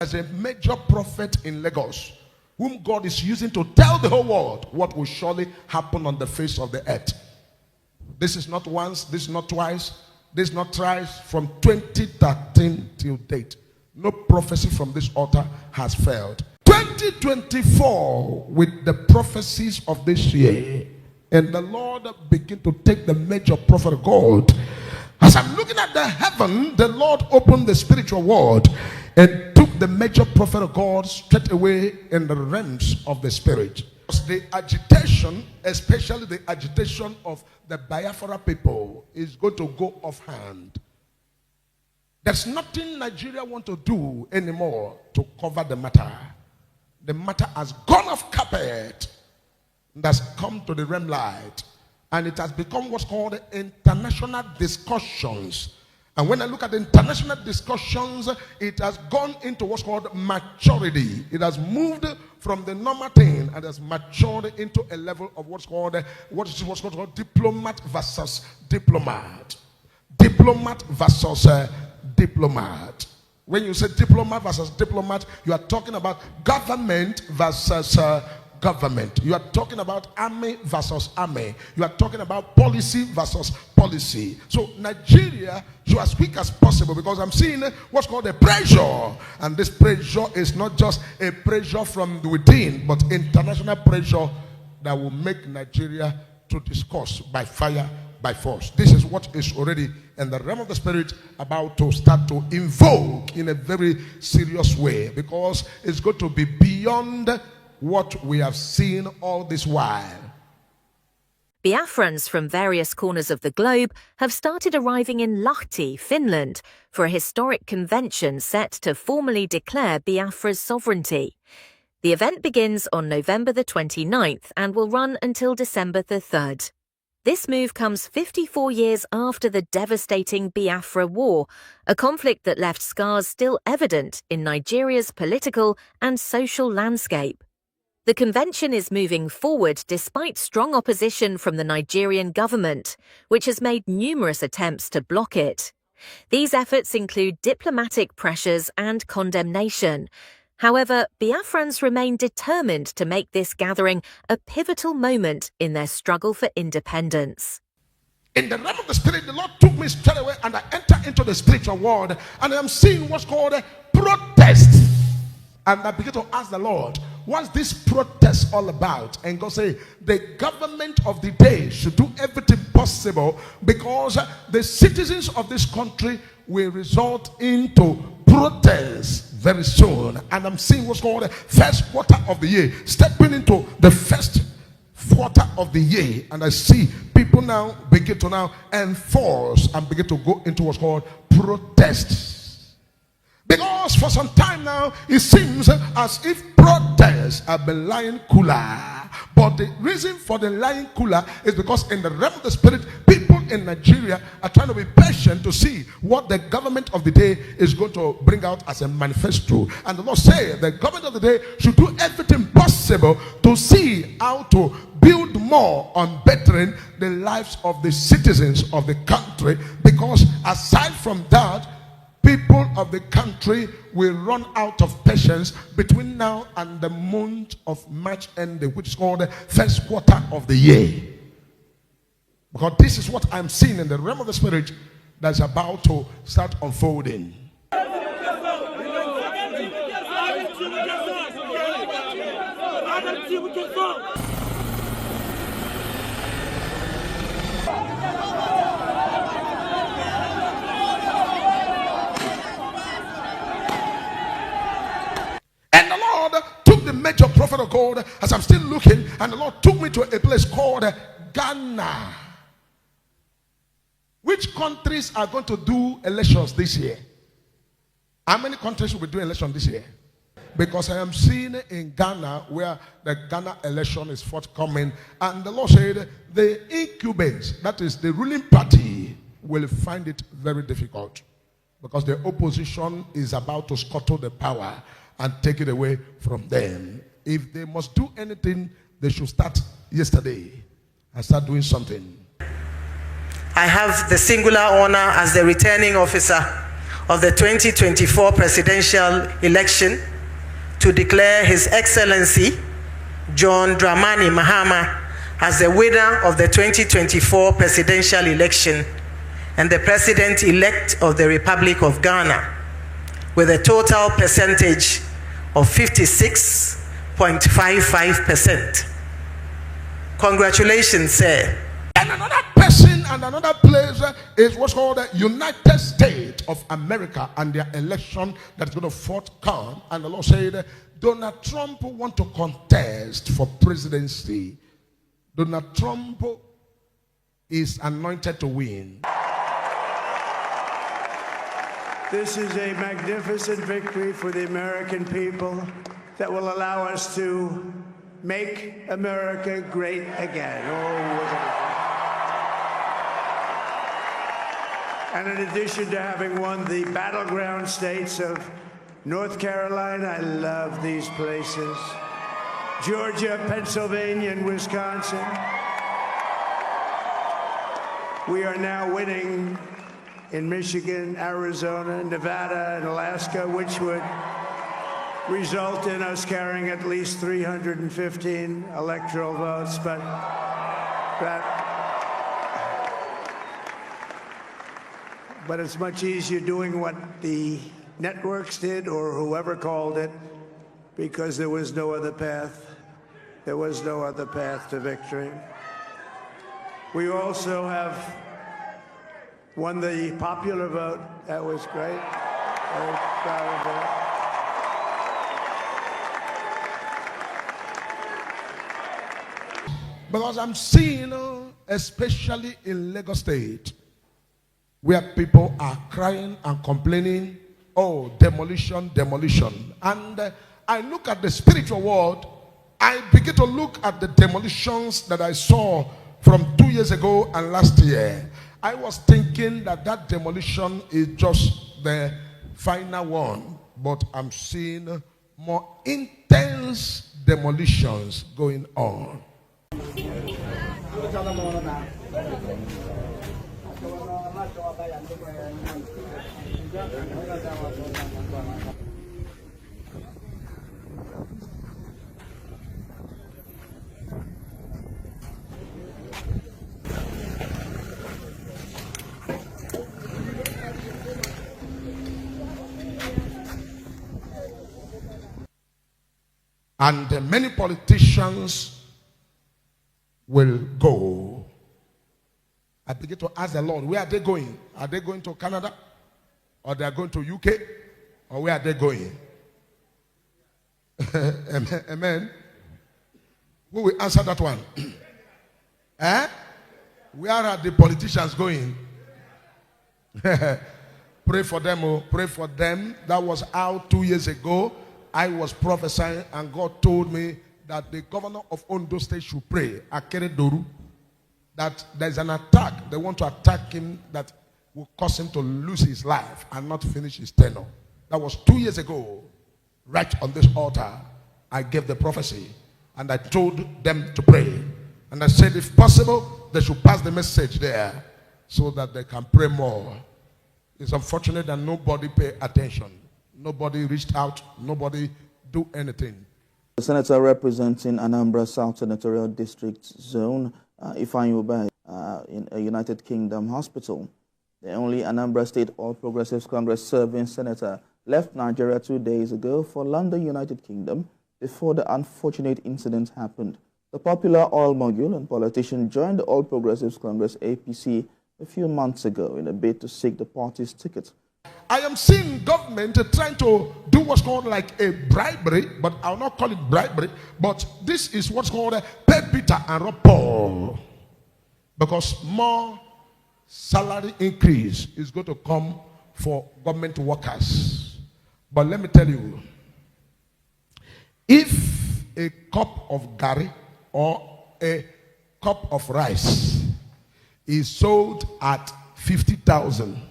As a major prophet in Lagos, whom God is using to tell the whole world what will surely happen on the face of the earth. This is not once, this is not twice, this is not thrice. From 2013 till date, no prophecy from this altar has failed. 2024, with the prophecies of this year, and the Lord began to take the major prophet of God. As I'm looking at the heaven, the Lord opened the spiritual world and took the major prophet of God straight away in the realms of the spirit. The agitation, especially the agitation of the Biafra people, is going to go off hand. There's nothing Nigeria want to do anymore to cover the matter. The matter has gone off carpet and has come to the realm light. And it has become what's called international discussions. And when I look at the international discussions, it has gone into what's called maturity. It has moved from the normal thing and has matured into a level of what's called diplomat versus diplomat. Diplomat versus diplomat. When you say diplomat versus diplomat, you are talking about government versus government. You are talking about army versus army. You are talking about policy versus policy. So Nigeria should as quick as possible, because I'm seeing what's called a pressure, and this pressure is not just a pressure from within, but international pressure that will make Nigeria to discuss by fire, by force. This is what is already in the realm of the spirit about to start to invoke in a very serious way, because it's going to be beyond what we have seen all this while. Biafrans from various corners of the globe have started arriving in Lahti, Finland, for a historic convention set to formally declare Biafra's sovereignty. The event begins on November the 29th and will run until December the 3rd. This move comes 54 years after the devastating Biafra War, a conflict that left scars still evident in Nigeria's political and social landscape. The convention is moving forward despite strong opposition from the Nigerian government, which has made numerous attempts to block it. These efforts include diplomatic pressures and condemnation. However, Biafrans remain determined to make this gathering a pivotal moment in their struggle for independence. In the realm of the spirit, the Lord took me straight away and I entered into the spiritual world, and I'm seeing what's called a protest. And I began to ask the Lord, what's this protest all about? And God said, the government of the day should do everything possible, because the citizens of this country will result into protests very soon. And I'm seeing what's called the first quarter of the year, stepping into the first quarter of the year, and I see people now begin to now enforce and begin to go into what's called protests. Because for some time now, it seems as if protests have been lying cooler. But the reason for the lying cooler is because in the realm of the spirit, people in Nigeria are trying to be patient to see what the government of the day is going to bring out as a manifesto. And the Lord said the government of the day should do everything possible to see how to build more on bettering the lives of the citizens of the country. Because aside from that, people of the country will run out of patience between now and the month of March ending, which is called the first quarter of the year. Because this is what I'm seeing in the realm of the spirit that's about to start unfolding. And the Lord took the major prophet of God, as I'm still looking, and the Lord took me to a place called Ghana. Which countries are going to do elections this year? How many countries will be doing elections this year? Because I am seeing in Ghana where the Ghana election is forthcoming, and the Lord said the incumbents, that is the ruling party, will find it very difficult, because the opposition is about to scuttle the power and take it away from them. If they must do anything, they should start yesterday and start doing something. I have the singular honor as the returning officer of the 2024 presidential election to declare His Excellency John Dramani Mahama as the winner of the 2024 presidential election and the President-elect of the Republic of Ghana with a total percentage of 56.55%. Congratulations, sir. And another person and another place is what's called the United States of America and their election that's going to forthcome. And the Lord said, Donald Trump want to contest for presidency. Donald Trump is anointed to win. This is a magnificent victory for the American people that will allow us to make America great again. And in addition to having won the battleground states of North Carolina, I love these places, Georgia, Pennsylvania, and Wisconsin, we are now winning in Michigan, Arizona, Nevada, and Alaska, which would result in us carrying at least 315 electoral votes. But it's much easier doing what the networks did or whoever called it, because there was no other path. There was no other path to victory. We also have won the popular vote. That was great. Very proud of that. Because I'm seeing, especially in Lagos State, where people are crying and complaining, oh, demolition, demolition. And I look at the spiritual world, I begin to look at the demolitions that I saw from 2 years ago and last year. I was thinking that that demolition is just the final one, but I'm seeing more intense demolitions going on. And many politicians will go. I begin to ask the Lord, where are they going? Are they going to Canada? Or they are going to UK? Or where are they going? Amen. Who will answer that one? Eh? Where are the politicians going? Pray for them, oh, pray for them. That was out 2 years ago. I was prophesying and God told me that the governor of Ondo State should pray, Akere Doru, that there's an attack. They want to attack him that will cause him to lose his life and not finish his tenure. That was 2 years ago. Right on this altar, I gave the prophecy and I told them to pray. And I said, if possible, they should pass the message there so that they can pray more. It's unfortunate that nobody paid attention. Nobody reached out. Nobody do anything. The senator representing Anambra South Senatorial District Zone, Ifeanyi Ubah, in a United Kingdom hospital. The only Anambra State All Progressives Congress serving senator left Nigeria 2 days ago for London, United Kingdom, before the unfortunate incident happened. The popular oil mogul and politician joined the All Progressives Congress APC a few months ago in a bid to seek the party's ticket. I am seeing government trying to do what's called like a bribery, but I'll not call it bribery, but this is what's called a pay Peter and rob Paul. Because more salary increase is going to come for government workers. But let me tell you, if a cup of gari or a cup of rice is sold at 50,000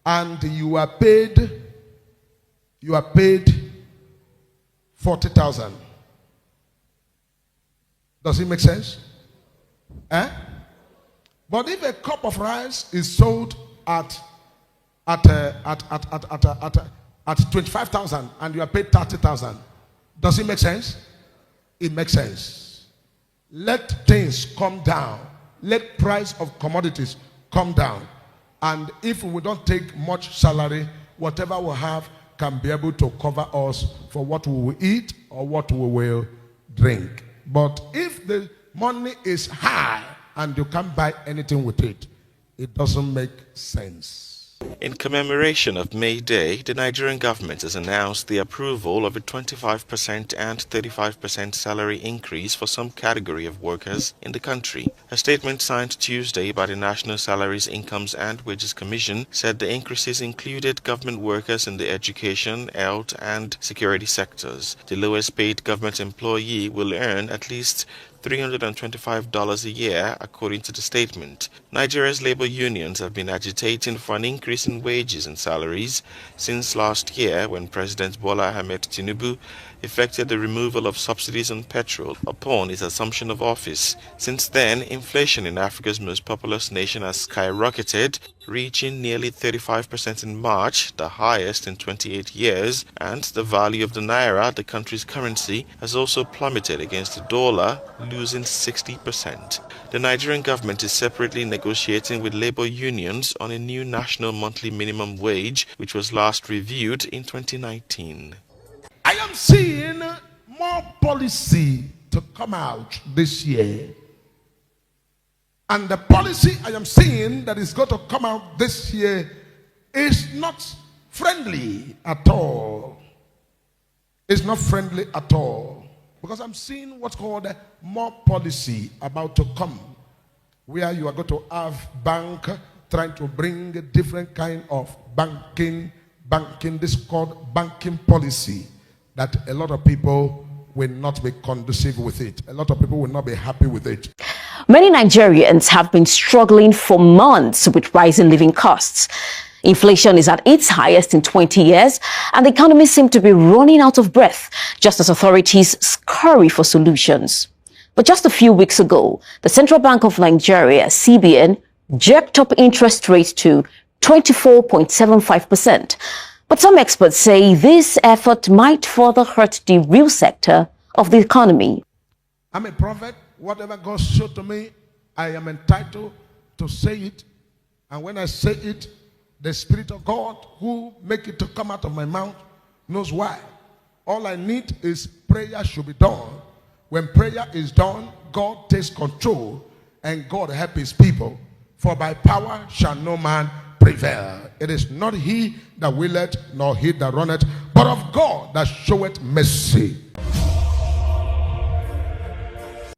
and you are paid 40,000. Does it make sense? Eh? But if a cup of rice is sold at at 25,000 and you are paid 30,000. Does it make sense? It makes sense. Let things come down. Let price of commodities come down. And if we don't take much salary, whatever we have can be able to cover us for what we will eat or what we will drink. But if the money is high and you can't buy anything with it, it doesn't make sense. In commemoration of May Day, the Nigerian government has announced the approval of a 25% and 35% salary increase for some category of workers in the country. A statement signed Tuesday by the National Salaries, Incomes and Wages Commission said the increases included government workers in the education, health and security sectors. The lowest paid government employee will earn at least $325 a year, according to the statement. Nigeria's labor unions have been agitating for an increase in wages and salaries since last year, when President Bola Ahmed Tinubu effected the removal of subsidies on petrol upon his assumption of office. Since then, inflation in Africa's most populous nation has skyrocketed, reaching nearly 35% in March, the highest in 28 years, and the value of the naira, the country's currency, has also plummeted against the dollar, losing 60%. The Nigerian government is separately negotiating with labor unions on a new national monthly minimum wage, which was last reviewed in 2019. I am seeing more policy to come out this year. And the policy I am seeing that is going to come out this year is not friendly at all. It's not friendly at all. Because I'm seeing what's called more policy about to come, where you are going to have bank trying to bring a different kind of banking, this is called banking policy, that a lot of people will not be conducive with it. A lot of people will not be happy with it. Many Nigerians have been struggling for months with rising living costs. Inflation is at its highest in 20 years, and the economy seems to be running out of breath, just as authorities scurry for solutions. But just a few weeks ago, the Central Bank of Nigeria, CBN, jerked up interest rates to 24.75%. But some experts say this effort might further hurt the real sector of the economy. I'm a prophet. Whatever God showed to me, I am entitled to say it. And when I say it, the Spirit of God who make it to come out of my mouth knows why. All I need is prayer should be done. When prayer is done, God takes control and God help his people. For by power shall no man prevail. It is not he that willeth, nor he that runneth, but of God that showeth mercy.